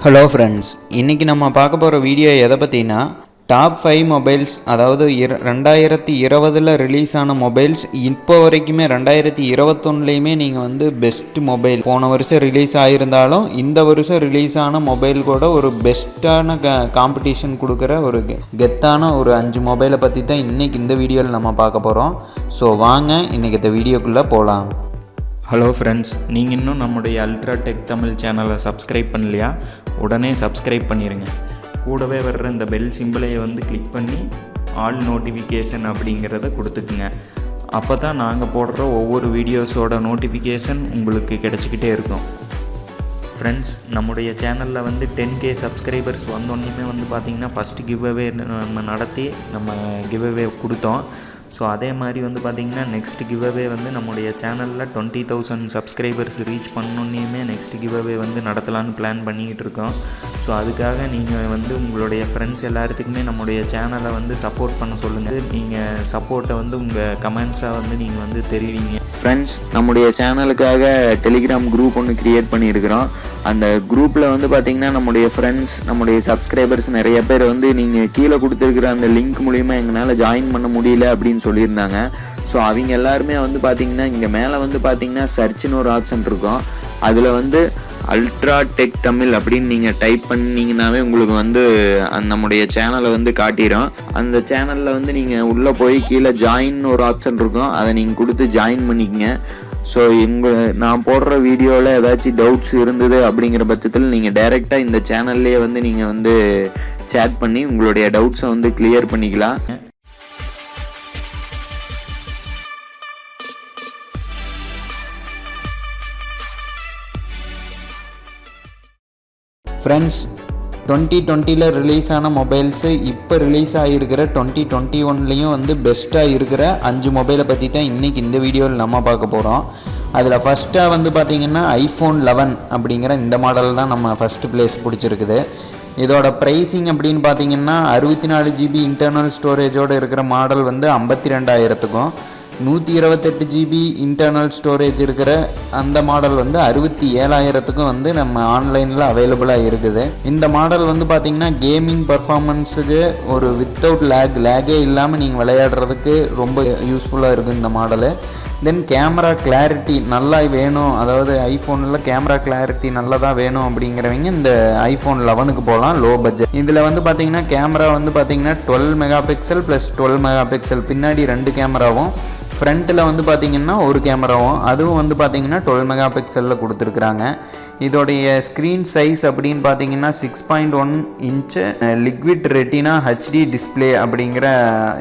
Hello friends, இன்றைக்கி நம்ம பார்க்க போகிற வீடியோ எதை பற்றினா டாப் 5 மொபைல்ஸ், அதாவது 2020 ரிலீஸ் ஆன மொபைல்ஸ். இப்போ வரைக்குமே 2021லேயுமே நீங்கள் பெஸ்ட் மொபைல், போன வருஷம் ரிலீஸ் ஆகியிருந்தாலும் இந்த வருஷம் ரிலீஸ் ஆன மொபைல் கூட ஒரு பெஸ்ட்டான காம்படிஷன் கொடுக்குற ஒரு கெத்தான ஒரு 5 மொபைலை பற்றி தான் இன்றைக்கி இந்த வீடியோவில் நம்ம பார்க்க போகிறோம். ஸோ வாங்க இன்றைக்கி இந்த வீடியோக்குள்ளே போகலாம். ஹலோ ஃப்ரெண்ட்ஸ், நீங்கள் இன்னும் நம்முடைய அல்ட்ரா டெக் தமிழ் சேனலை சப்ஸ்கிரைப் பண்ணலையா? உடனே சப்ஸ்கிரைப் பண்ணிடுங்க. கூடவே வர்ற இந்த பெல் சிம்பிளையை கிளிக் பண்ணி ஆல் நோட்டிஃபிகேஷன் அப்படிங்கிறத கொடுத்துக்குங்க. அப்போ தான் நாங்கள் போடுற ஒவ்வொரு வீடியோஸோட நோட்டிஃபிகேஷன் உங்களுக்கு கிடச்சிக்கிட்டே இருக்கும். ஃப்ரெண்ட்ஸ், நம்முடைய சேனலில் 10K சப்ஸ்கிரைபர்ஸ் வந்தோடனே பார்த்திங்கன்னா ஃபஸ்ட்டு கிவ்அவே நம்ம நடத்தி நம்ம கிவ்அவே கொடுத்தோம். ஸோ அதே மாதிரி பார்த்திங்கன்னா நெக்ஸ்ட் கிவ்அவே நம்முடைய சேனலில் 20,000 சப்ஸ்கிரைபர்ஸ் ரீச் பண்ணோன்னே நெக்ஸ்ட் கிவ்அவே நடத்தலான்னு பிளான் பண்ணிக்கிட்டு இருக்கோம். ஸோ அதுக்காக நீங்கள் உங்களுடைய ஃப்ரெண்ட்ஸ் எல்லாத்துக்குமே நம்முடைய சேனலை சப்போர்ட் பண்ண சொல்லுங்கள். நீங்கள் சப்போர்ட்டை உங்கள் கமெண்ட்ஸாக நீங்கள் தெரிவிங்க. ஃப்ரெண்ட்ஸ், நம்முடைய சேனலுக்காக டெலிகிராம் குரூப் ஒன்று க்ரியேட் பண்ணியிருக்கிறோம். அந்த குரூப்பில் பார்த்திங்கன்னா நம்முடைய ஃப்ரெண்ட்ஸ், நம்முடைய சப்ஸ்கிரைபர்ஸ் நிறைய பேர் நீங்கள் கீழே கொடுத்துருக்குற அந்த லிங்க் மூலிமா எங்களால் ஜாயின் பண்ண முடியல அப்படின்னு சொல்லியிருந்தாங்க. ஸோ அவங்க எல்லாருமே பார்த்திங்கன்னா இங்கே மேலே பார்த்திங்கன்னா சர்ச்னு ஒரு ஆப்ஷன் இருக்கும். அதில் அல்ட்ரா டெக் தமிழ் அப்படின்னு நீங்கள் டைப் பண்ணிங்கன்னாவே உங்களுக்கு நம்முடைய சேனலை காட்டிடும். அந்த சேனலில் நீங்கள் உள்ளே போய் கீழே ஜாயின் ஒரு ஆப்ஷன் இருக்கும். அதை நீங்கள் கொடுத்து ஜாயின் பண்ணிக்கங்க. ஸோ நான் போடுற வீடியோவில் ஏதாச்சும் டவுட்ஸ் இருந்தது அப்படிங்கிற பட்சத்தில் நீங்கள் டைரெக்டாக இந்த சேனல்லையே நீங்கள் சேட் பண்ணி உங்களுடைய டவுட்ஸை கிளியர் பண்ணிக்கலாம். ஃப்ரெண்ட்ஸ், 2020 ரிலீஸ் ஆன மொபைல்ஸு இப்போ ரிலீஸ் ஆகியிருக்கிற 2021லேயும் பெஸ்ட்டாக இருக்கிற 5 மொபைலை பற்றி தான் இன்றைக்கி இந்த வீடியோவில் நம்ம பார்க்க போகிறோம். அதில் ஃபஸ்ட்டாக பார்த்திங்கன்னா iPhone 11 அப்படிங்கிற இந்த மாடல் தான் நம்ம ஃபஸ்ட்டு ப்ளேஸ் பிடிச்சிருக்குது. இதோட ப்ரைஸிங் அப்படின்னு பார்த்திங்கன்னா 64 GB இன்டர்னல் ஸ்டோரேஜோடு இருக்கிற மாடல் 52,000க்கும், 128 GB இன்டர்னல் ஸ்டோரேஜ் இருக்கிற அந்த மாடல் 67,000க்கும் நம்ம ஆன்லைனில் அவைலபிளாக இருக்குது. இந்த மாடல் பார்த்திங்கன்னா கேமிங் பர்ஃபார்மன்ஸுக்கு ஒரு வித்தவுட் லேகே இல்லாமல் நீங்கள் விளையாடுறதுக்கு ரொம்ப யூஸ்ஃபுல்லாக இருக்குது இந்த மாடலு. தென் கேமரா கிளாரிட்டி நல்லா வேணும், அதாவது ஐஃபோனில் கேமரா கிளாரிட்டி நல்லா தான் வேணும் அப்படிங்கிறவங்க இந்த iPhone 11க்கு போகலாம், லோ பட்ஜெட். இதில் பார்த்திங்கன்னா கேமரா பார்த்திங்கன்னா 12 mega pixel plus 12 mega pixel, பின்னாடி 2 கேமராவும், ஃப்ரண்ட்டில் பார்த்திங்கன்னா ஒரு கேமராவும், அதுவும் பார்த்திங்கன்னா 12 மெகா பிக்சலில் கொடுத்துருக்குறாங்க. இதோடைய ஸ்க்ரீன் சைஸ் அப்படின்னு பார்த்திங்கன்னா 6.1 inch liquid retina HD display அப்படிங்கிற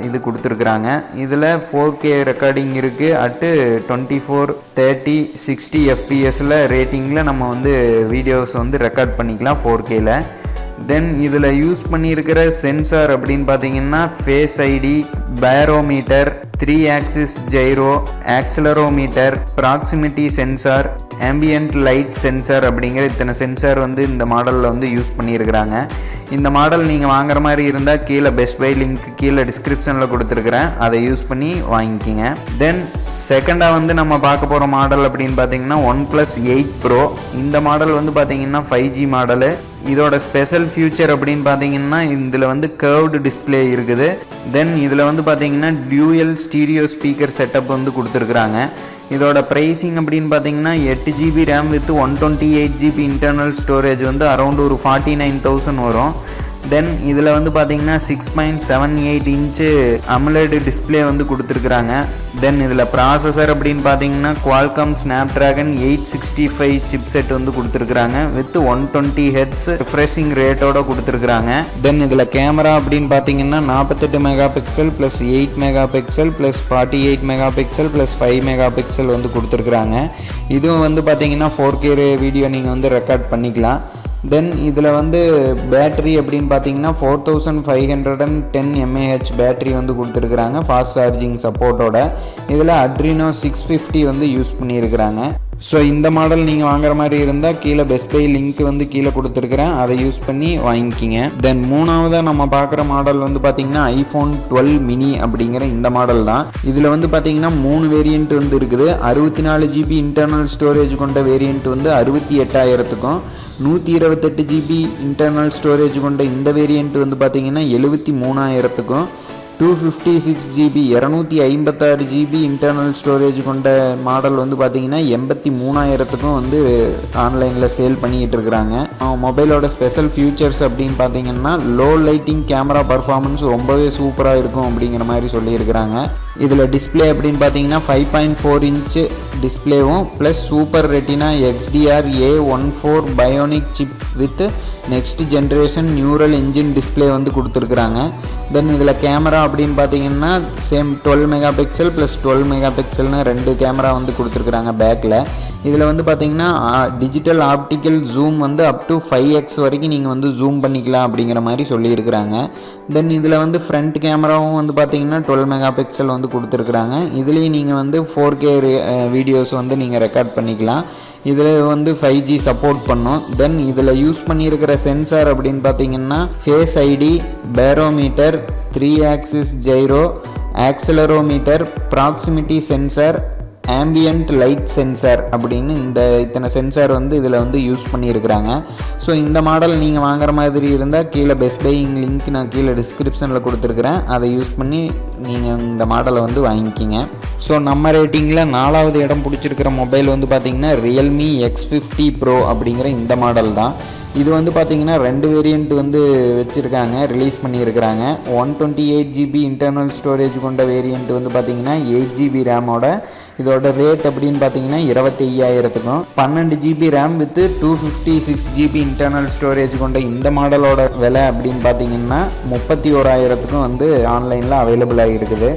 இது கொடுத்துருக்குறாங்க. இதில் 4K ரெக்கார்டிங் இருக்குது. அட்டு 24, 30, 60 FPSல ரேட்டிங்கில் நம்ம வீடியோஸ் ரெக்கார்ட் பண்ணிக்கலாம் 4Kல. தென் இதில் யூஸ் பண்ணியிருக்கிற சென்சார் அப்படின்னு பார்த்தீங்கன்னா face ID, barometer, 3 axis gyro, accelerometer, proximity sensor, ambient light sensor அப்படிங்கிற இத்தனை சென்சார் இந்த மாடலில் யூஸ் பண்ணியிருக்கிறாங்க. இந்த மாடல் நீங்கள் வாங்குற மாதிரி இருந்தால் கீழே பெஸ்ட் பை லிங்க் கீழே டிஸ்கிரிப்ஷனில் கொடுத்துருக்குறேன், அதை யூஸ் பண்ணி வாங்கிக்கிங்க. தென் செகண்டாக நம்ம பார்க்க போகிற மாடல் அப்படின்னு பார்த்தீங்கன்னா OnePlus 8 Pro. இந்த மாடல் பார்த்தீங்கன்னா 5G மாடலு. இதோட ஸ்பெஷல் ஃபியூச்சர் அப்படின்னு பார்த்தீங்கன்னா இதில் கர்வ்டு டிஸ்பிளே இருக்குது. தென் இதில் பார்த்தீங்கன்னா டியூயல் ஸ்டீரியோ ஸ்பீக்கர் செட்டப் கொடுத்துருக்குறாங்க. இதோட ப்ரைஸிங் அப்படின்னு பார்த்தீங்கன்னா 8 GB RAM with 128 GB internal storage around ஒரு 49,000 வரும். தென் இதில் பார்த்தீங்கன்னா 6.78 இன்ச்சு அமுலேட் டிஸ்பிளே கொடுத்துருக்குறாங்க. தென் இதில் ப்ராசஸர் அப்படின்னு பார்த்தீங்கன்னா Qualcomm Snapdragon 865 சிப்செட் கொடுத்துருக்குறாங்க வித் 120 Hz ரிஃப்ரெஷிங் ரேட்டோட கொடுத்துருக்குறாங்க. தென் இதில் கேமரா அப்படின்னு பார்த்தீங்கன்னா 48 mega pixel plus 8 mega pixel plus 48 mega pixel plus 5 mega pixel கொடுத்துருக்குறாங்க. இதுவும் பார்த்தீங்கன்னா 4K வீடியோ நீங்கள் ரெக்கார்ட் பண்ணிக்கலாம். தென் இதில் பேட்ரி அப்படின்னு பார்த்தீங்கன்னா 4510 mAh பேட்ரி கொடுத்துருக்குறாங்க ஃபாஸ்ட் சார்ஜிங் சப்போர்ட்டோட. இதில் Adreno 650 யூஸ் பண்ணியிருக்கிறாங்க. ஸோ இந்த மாடல் நீங்கள் வாங்குற மாதிரி இருந்தால் கீழே பெஸ்ட் பை லிங்க் கீழே கொடுத்துருக்குறேன், அதை யூஸ் பண்ணி வாங்கிக்கிங்க. தென் மூணாவதாக நம்ம பார்க்குற மாடல் பார்த்தீங்கன்னா iPhone 12 mini அப்படிங்கிற இந்த மாடல் தான். இதில் பார்த்தீங்கன்னா 3 வேரியண்ட் இருக்குது. 64 GB இன்டர்னல் ஸ்டோரேஜ் கொண்ட வேரியண்ட் 68,000க்கும், 128 ஜிபி இன்டர்னல் ஸ்டோரேஜ் கொண்ட இந்த வேரியண்ட் வந்து பார்த்திங்கன்னா 73,000க்கும், 256 ஜிபி 256 ஜிபி இன்டர்னல் ஸ்டோரேஜ் கொண்ட மாடல் வந்து பார்த்திங்கன்னா 83,000க்கும் வந்து ஆன்லைனில் சேல் பண்ணிக்கிட்டு இருக்கிறாங்க. மொபைலோட ஸ்பெஷல் ஃபியூச்சர்ஸ் அப்படின்னு பார்த்தீங்கன்னா லோ லைட்டிங் கேமரா பர்ஃபார்மன்ஸ் ரொம்பவே சூப்பராக இருக்கும் அப்படிங்கிற மாதிரி சொல்லியிருக்கிறாங்க. இதில் டிஸ்பிளே அப்படின்னு பார்த்தீங்கன்னா 5.4 இன்ச்சு டிஸ்பிளேவும் plus super retina XDR A14 bionic chip with next generation neural engine display வந்து கொடுத்துருக்குறாங்க. தென் இதில் கேமரா அப்படின்னு பார்த்தீங்கன்னா same 12 mega pixel plus 12 mega பிக்சல்னு 2 கேமரா வந்து கொடுத்துருக்குறாங்க பேக்கில். இதில் வந்து பார்த்திங்கன்னா டிஜிட்டல் ஆப்டிக்கல் ஜூம் வந்து அப் டு 5x வரைக்கும் நீங்கள் வந்து ஜூம் பண்ணிக்கலாம் அப்படிங்கிற மாதிரி சொல்லியிருக்கிறாங்க. தென் இதில் வந்து ஃப்ரண்ட் கேமராவும் வந்து பார்த்திங்கன்னா 12 மெகா பிக்சல் வந்து கொடுத்துருக்குறாங்க. இதுலேயும் நீங்கள் வந்து 4K வீடியோஸ் வந்து நீங்கள் ரெக்கார்ட் பண்ணிக்கலாம். இதில் வந்து 5G சப்போர்ட் பண்ணும். தென் இதில் யூஸ் பண்ணியிருக்கிற சென்சார் அப்படின்னு பார்த்தீங்கன்னா face ID, barometer, 3 axis gyro, accelerometer, proximity sensor, ambient light sensor அப்படின்னு இத்தனை சென்சார் வந்து இதில் வந்து யூஸ் பண்ணியிருக்கிறாங்க. ஸோ இந்த மாடல் நீங்கள் வாங்குற மாதிரி இருந்தால் கீழே பெஸ்ட் பையிங் லிங்க் நான் கீழே டிஸ்கிரிப்ஷனில் கொடுத்துருக்குறேன். அதை யூஸ் பண்ணி நீங்கள் இந்த மாடலை வந்து வாங்கிக்கிங்க. ஸோ நம்ம ரேட்டிங்கில் 4வது இடம் பிடிச்சிருக்கிற மொபைல் வந்து பார்த்திங்கன்னா Realme X50 Pro அப்படிங்கிற இந்த மாடல் தான். இது வந்து பார்த்திங்கன்னா 2 வேரியண்ட் வந்து வச்சுருக்காங்க, ரிலீஸ் பண்ணியிருக்கிறாங்க. 128 ஜிபி இன்டர்னல் ஸ்டோரேஜ் கொண்ட வேரியண்ட் வந்து பார்த்திங்கன்னா 8 ஜிபி ரேமோட. இதோட ரேட் அப்படின்னு பார்த்தீங்கன்னா 25,000க்கும், 12 GB RAM with 256 GB internal storage கொண்ட இந்த மாடலோட விலை அப்படின்னு பார்த்தீங்கன்னா 31,000க்கும் வந்து ஆன்லைனில் அவைலபிளாக இருக்குது.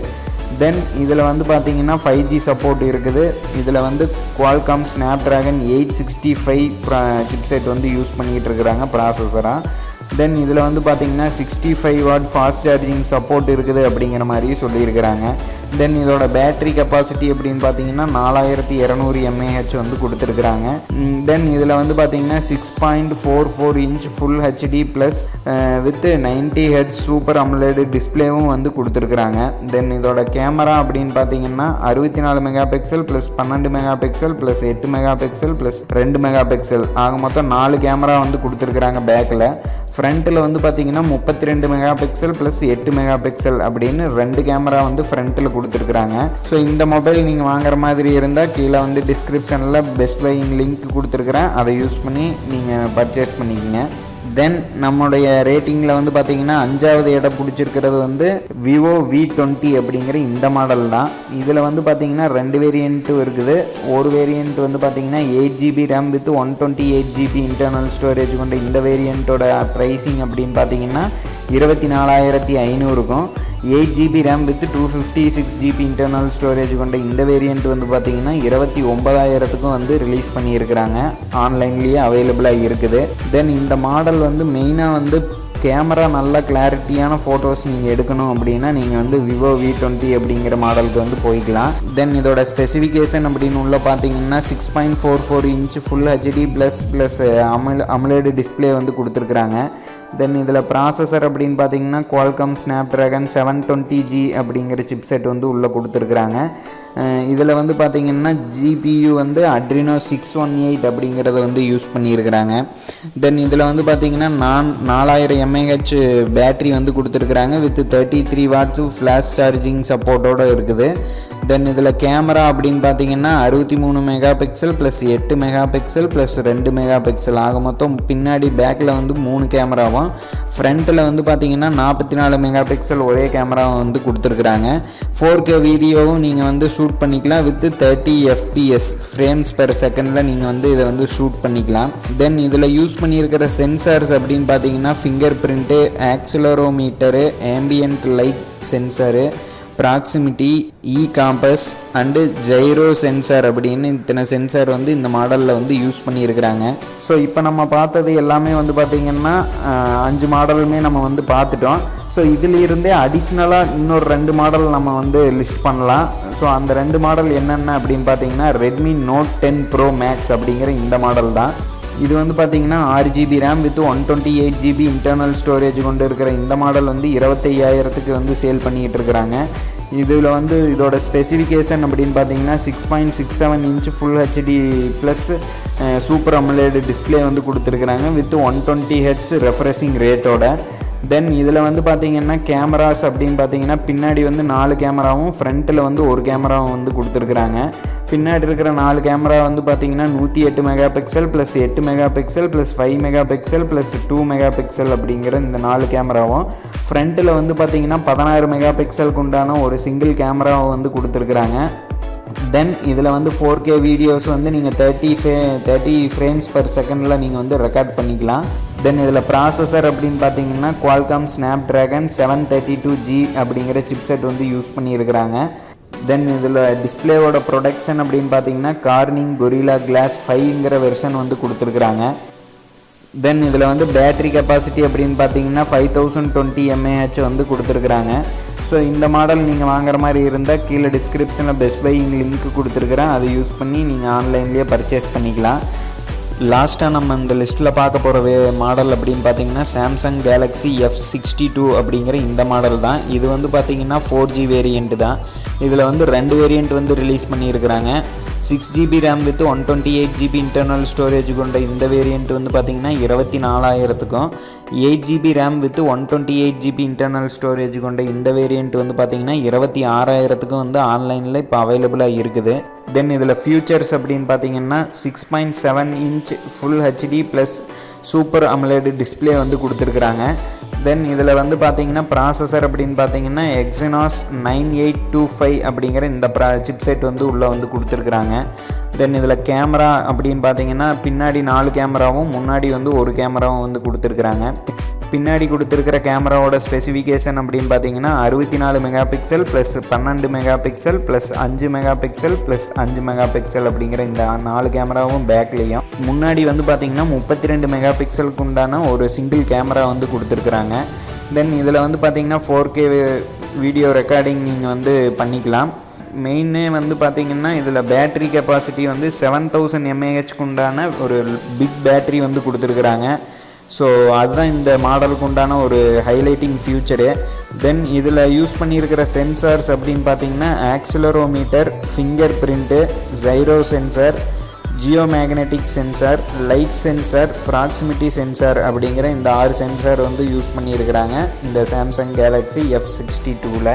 தென் இதில் வந்து பார்த்தீங்கன்னா 5G சப்போர்ட் இருக்குது. இதில் வந்து Qualcomm Snapdragon 865 சிப்செட் வந்து யூஸ் பண்ணிக்கிட்டு இருக்கிறாங்க ப்ராசஸராக. தென் இதில் வந்து பார்த்திங்கன்னா 65 வாட் ஃபாஸ்ட் சார்ஜிங் சப்போர்ட் இருக்குது அப்படிங்கிற மாதிரி சொல்லியிருக்கிறாங்க. தென் இதோட பேட்ரி கெப்பாசிட்டி அப்படின்னு பார்த்தீங்கன்னா 4200 mAh வந்து கொடுத்துருக்குறாங்க. தென் இதில் வந்து பார்த்திங்கன்னா 6.44 inch full HD plus with 90 Hz super AMOLED டிஸ்பிளேவும் வந்து கொடுத்துருக்குறாங்க. தென் இதோட கேமரா அப்படின்னு பார்த்தீங்கன்னா 64 mega pixel plus 12 mega pixel plus 8 mega pixel plus 2 mega pixel ஆக மொத்தம் 4 கேமரா வந்து கொடுத்துருக்குறாங்க பேக்கில். ஃப்ரண்ட்டில் வந்து பார்த்திங்கன்னா 32 mega pixel plus 8 mega pixel அப்படின்னு 2 கேமரா வந்து ஃப்ரண்ட்டில் கொடுத்துருக்குறாங்க. ஸோ இந்த மொபைல் நீங்கள் வாங்குற மாதிரி இருந்தால் கீழே வந்து டிஸ்கிரிப்ஷனில் பெஸ்ட் பையிங் லிங்க் கொடுத்துருக்குறேன். அதை யூஸ் பண்ணி நீங்கள் பர்ச்சேஸ் பண்ணிக்கோங்க. தென் நம்முடைய ரேட்டிங்கில் வந்து பார்த்திங்கன்னா 5வது இடம் பிடிச்சிருக்கிறது வந்து Vivo V20 அப்படிங்கிற இந்த மாடல் தான். இதில் வந்து பார்த்திங்கன்னா 2 வேரியண்ட்டு இருக்குது. ஒரு வேரியண்ட் வந்து பார்த்திங்கன்னா 8 GB RAM with 128 GB internal storage கொண்ட இந்த வேரியண்ட்டோட ப்ரைஸிங் அப்படின்னு பார்த்திங்கன்னா 24,500க்கும், 8 GB RAM with 256 GB internal storage கொண்ட இந்த வேரியண்ட் வந்து பார்த்திங்கன்னா 29,000க்கும் வந்து ரிலீஸ் பண்ணியிருக்கிறாங்க. ஆன்லைன்லேயே அவைலபிளாக இருக்குது. தென் இந்த மாடல் வந்து மெயினாக வந்து கேமரா நல்ல கிளாரிட்டியான ஃபோட்டோஸ் நீங்கள் எடுக்கணும் அப்படின்னா நீங்கள் வந்து Vivo V20 அப்படிங்கிற மாடலுக்கு வந்து போய்க்கலாம். தென் இதோட ஸ்பெசிஃபிகேஷன் அப்படின்னு உள்ள பார்த்தீங்கன்னா 6.44 inch full HD plus AMOLED display வந்து கொடுத்துருக்குறாங்க. தென் இதில் ப்ராசஸர் அப்படின்னு பார்த்தீங்கன்னா Qualcomm Snapdragon 720G அப்படிங்கிற சிப்செட் வந்து உள்ளே கொடுத்துருக்குறாங்க. இதில் வந்து பார்த்திங்கன்னா GPU வந்து Adreno 618 அப்படிங்கிறத வந்து யூஸ் பண்ணியிருக்கிறாங்க. தென் இதில் வந்து பார்த்திங்கன்னா 4000 mAh பேட்ரி வந்து கொடுத்துருக்குறாங்க வித் 33 வாட்ஸ் ஃப்ளாஷ் சார்ஜிங் சப்போர்ட்டோடு இருக்குது. தென் இதில் கேமரா அப்படின்னு பார்த்தீங்கன்னா 63 mega pixel plus 8 mega pixel plus 2 mega pixel ஆக மொத்தம் பின்னாடி பேக்கில் வந்து 3 கேமராவும், ஃப்ரண்ட்டில் வந்து பார்த்தீங்கன்னா 44 மெகா பிக்சல் ஒரே கேமராவும் வந்து கொடுத்துருக்குறாங்க. 4K வீடியோவும் நீங்கள் வந்து ஷூட் பண்ணிக்கலாம் வித் 30 FPS ஃப்ரேம்ஸ் பெர் செகண்டில் நீங்கள் வந்து இதை வந்து ஷூட் பண்ணிக்கலாம். தென் இதில் யூஸ் பண்ணியிருக்கிற சென்சார்ஸ் அப்படின்னு பார்த்தீங்கன்னா finger print, accelerometer, ambient light sensor, proximity, compass and gyro sensor அப்படின்னு இத்தனை சென்சார் வந்து இந்த மாடலில் வந்து யூஸ் பண்ணியிருக்கிறாங்க. ஸோ இப்போ நம்ம பார்த்தது எல்லாமே வந்து பார்த்திங்கன்னா 5 மாடலுமே நம்ம வந்து பார்த்துட்டோம். ஸோ இதிலிருந்தே அடிஷ்னலாக இன்னொரு 2 மாடல் நம்ம வந்து லிஸ்ட் பண்ணலாம். ஸோ அந்த 2 மாடல் என்னென்ன அப்படின்னு பார்த்தீங்கன்னா Redmi Note 10 Pro Max அப்படிங்கிற இந்த மாடல் தான். இது வந்து பார்த்திங்கன்னா 6 GB RAM with 128 GB internal storage கொண்டு இருக்கிற இந்த மாடல் வந்து 25,000க்கு வந்து சேல் பண்ணிக்கிட்டு இருக்கிறாங்க. இதில் வந்து இதோட ஸ்பெசிஃபிகேஷன் அப்படின்னு பார்த்தீங்கன்னா 6.67 inch full HD plus super AMOLED display வந்து கொடுத்துருக்குறாங்க வித் 120 ஹெர்ட்ஸ் ரெஃப்ரெஷிங் ரேட்டோட. தென் இதில் வந்து பார்த்திங்கன்னா கேமராஸ் அப்படின்னு பார்த்தீங்கன்னா பின்னாடி வந்து 4 கேமராவும் ஃப்ரண்ட்டில் வந்து ஒரு கேமராவும் வந்து கொடுத்துருக்குறாங்க. பின்னாடி இருக்கிற 4 கேமரா வந்து பார்த்திங்கன்னா 108 mega pixel plus 8 mega pixel plus 5 mega pixel plus 2 mega pixel அப்படிங்கிற இந்த 4 கேமராவும் ஃப்ரண்ட்டில் வந்து பார்த்திங்கன்னா 16 மெகா பிக்சலுக்கு உண்டான ஒரு சிங்கிள் கேமராவை வந்து கொடுத்துருக்குறாங்க. தென் இதில் வந்து 4K வீடியோஸ் வந்து நீங்கள் 30 ஃப்ரேம்ஸ் பர் செகண்டில் நீங்கள் வந்து ரெக்கார்ட் பண்ணிக்கலாம். தென் இதில் ப்ராசஸர் அப்படின்னு பார்த்தீங்கன்னா Qualcomm Snapdragon 732G அப்படிங்கிற சிப்செட் வந்து யூஸ் பண்ணியிருக்கிறாங்க. தென் இதில் டிஸ்பிளேவோட ப்ரொடக்ஷன் அப்படின்னு பார்த்தீங்கன்னா கார்னிங் Gorilla Glass 5ங்கிற வெர்ஷன் வந்து கொடுத்துருக்குறாங்க. தென் இதில் வந்து பேட்ரி கெப்பாசிட்டி அப்படின்னு பார்த்தீங்கன்னா 5020 mAh வந்து கொடுத்துருக்குறாங்க. ஸோ இந்த மாடல் நீங்கள் வாங்குற மாதிரி இருந்தால் கீழே டிஸ்கிரிப்ஷனில் பெஸ்ட் பையிங் லிங்க் கொடுத்துருக்குறேன், அதை யூஸ் பண்ணி நீங்கள் ஆன்லைன்லேயே பர்ச்சேஸ் பண்ணிக்கலாம். லாஸ்ட்டாக நம்ம இந்த லிஸ்ட்டில் பார்க்க போகிற மாடல் அப்படின்னு பார்த்தீங்கன்னா Samsung Galaxy F62 அப்படிங்கிற இந்த மாடல் தான். இது வந்து பார்த்திங்கன்னா 4G வேரியண்ட் தான். இதில் வந்து 2 வேரியண்ட் வந்து ரிலீஸ் பண்ணியிருக்கிறாங்க. 6GB RAM with 128GB internal storage கொண்ட இந்த வேரியண்ட் வந்து பார்த்திங்கன்னா 24,000க்கும், 8GB RAM with 128GB internal storage கொண்ட இந்த வேரியண்ட் வந்து பார்த்திங்கன்னா 26,000க்கும் வந்து ஆன்லைனில் இப்போ அவைலபிளாக இருக்குது. தென் இதில் ஃபியூச்சர்ஸ் அப்படின்னு பார்த்தீங்கன்னா 6.7 inch full HD plus super AMOLED display வந்து கொடுத்துருக்குறாங்க. தென் இதில் வந்து பார்த்தீங்கன்னா ப்ராசஸர் அப்படின்னு பார்த்தீங்கன்னா Exynos 9825 அப்படிங்கிற இந்த சிப்செட் வந்து உள்ளே வந்து கொடுத்துருக்குறாங்க. தென் இதில் கேமரா அப்படின்னு பார்த்தீங்கன்னா பின்னாடி 4 கேமராவும் முன்னாடி வந்து ஒரு கேமராவும் வந்து கொடுத்துருக்குறாங்க. பின்னாடி கொடுத்துருக்கிற கேமராவோட ஸ்பெசிஃபிகேஷன் அப்படின்னு பார்த்தீங்கன்னா 64 mega pixel plus 12 mega pixel plus 5 mega pixel plus 5 mega pixel அப்படிங்கிற இந்த 4 கேமராவும் பேக்லேயும், முன்னாடி வந்து பார்த்தீங்கன்னா 32 மெகா பிக்சலுக்கு உண்டான ஒரு சிங்கிள் கேமரா வந்து கொடுத்துருக்குறாங்க. தென் இதில் வந்து பார்த்தீங்கன்னா 4K வீடியோ ரெக்கார்டிங் நீங்கள் வந்து பண்ணிக்கலாம். மெயினே வந்து பார்த்திங்கன்னா இதில் பேட்ரி கெப்பாசிட்டி வந்து 7000 mAhக்கு உண்டான ஒரு பிக் பேட்ரி வந்து கொடுத்துருக்குறாங்க. ஸோ அதுதான் இந்த மாடலுக்கு உண்டான ஒரு ஹைலைட்டிங் ஃபியூச்சரு. தென் இதில் யூஸ் பண்ணியிருக்கிற சென்சார்ஸ் அப்படின்னு பார்த்தீங்கன்னா accelerometer, finger print, gyro sensor, Jio magnetic sensor, light sensor, proximity sensor அப்படிங்கிற இந்த 6 சென்சார் வந்து யூஸ் பண்ணியிருக்கிறாங்க இந்த Samsung Galaxy F62ல்.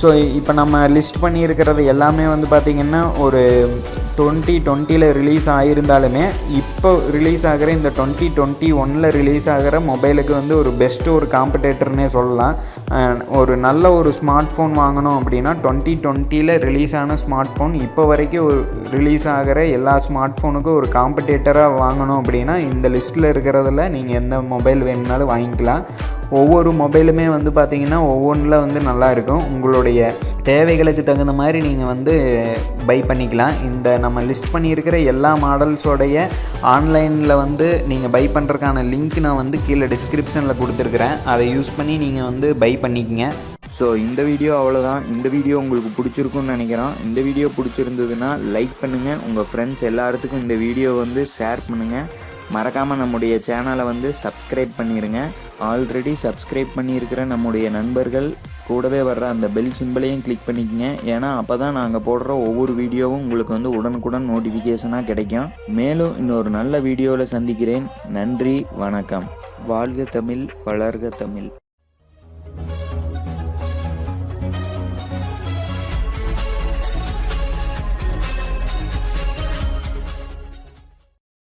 ஸோ இப்போ நம்ம லிஸ்ட் பண்ணியிருக்கிறது எல்லாமே வந்து பார்த்திங்கன்னா ஒரு 2020ல் ரிலீஸ் ஆகியிருந்தாலுமே இப்போ ரிலீஸ் ஆகிற இந்த 2021ல் ரிலீஸ் ஆகிற மொபைலுக்கு வந்து ஒரு பெஸ்ட்டு ஒரு காம்படேட்டர்னே சொல்லலாம். ஒரு நல்ல ஒரு ஸ்மார்ட் ஃபோன் வாங்கணும் அப்படின்னா 2020ல் ரிலீஸ் ஆன ஸ்மார்ட் ஃபோன் இப்போ வரைக்கும் ஒரு ரிலீஸ் ஆகிற எல்லா ஸ்மார்ட் ஃபோனுக்கும் ஒரு காம்படேட்டராக வாங்கணும் அப்படின்னா இந்த லிஸ்ட்டில் இருக்கிறதுல நீங்கள் எந்த மொபைல் வேணும்னாலும் வாங்கிக்கலாம். ஒவ்வொரு மொபைலுமே வந்து பார்த்திங்கன்னா ஒவ்வொன்றில் வந்து நல்லா இருக்கும். உங்களுடைய தேவைகளுக்கு தகுந்த மாதிரி நீங்கள் வந்து பை பண்ணிக்கலாம். இந்த நம்ம லிஸ்ட் பண்ணியிருக்கிற எல்லா மாடல்ஸோடைய ஆன்லைனில் வந்து நீங்கள் பை பண்ணுறதுக்கான லிங்க் நான் வந்து கீழே டிஸ்கிரிப்ஷனில் கொடுத்துருக்குறேன், அதை யூஸ் பண்ணி நீங்கள் வந்து பை பண்ணிக்கங்க. ஸோ இந்த வீடியோ அவ்வளோதான். இந்த வீடியோ உங்களுக்கு பிடிச்சிருக்குன்னு நினைக்கிறோம். இந்த வீடியோ பிடிச்சிருந்ததுன்னா லைக் பண்ணுங்கள், உங்கள் ஃப்ரெண்ட்ஸ் எல்லாத்துக்கும் இந்த வீடியோ வந்து ஷேர் பண்ணுங்கள். மறக்காமல் நம்முடைய சேனலை வந்து சப்ஸ்கிரைப் பண்ணிடுங்க. ஆல்ரெடி சப்ஸ்கிரைப் பண்ணியிருக்கிற நம்முடைய நண்பர்கள் கூடவே வர்ற அந்த பெல் சிம்பிளையும் கிளிக் பண்ணிக்கங்க. ஏன்னா அப்போ தான் நாங்கள் போடுற ஒவ்வொரு வீடியோவும் உங்களுக்கு வந்து உடனுக்குடன் நோட்டிஃபிகேஷனாக கிடைக்கும். மேலும் இன்னொரு நல்ல வீடியோவில் சந்திக்கிறேன். நன்றி, வணக்கம். வாழ்க தமிழ், வளர்க தமிழ்.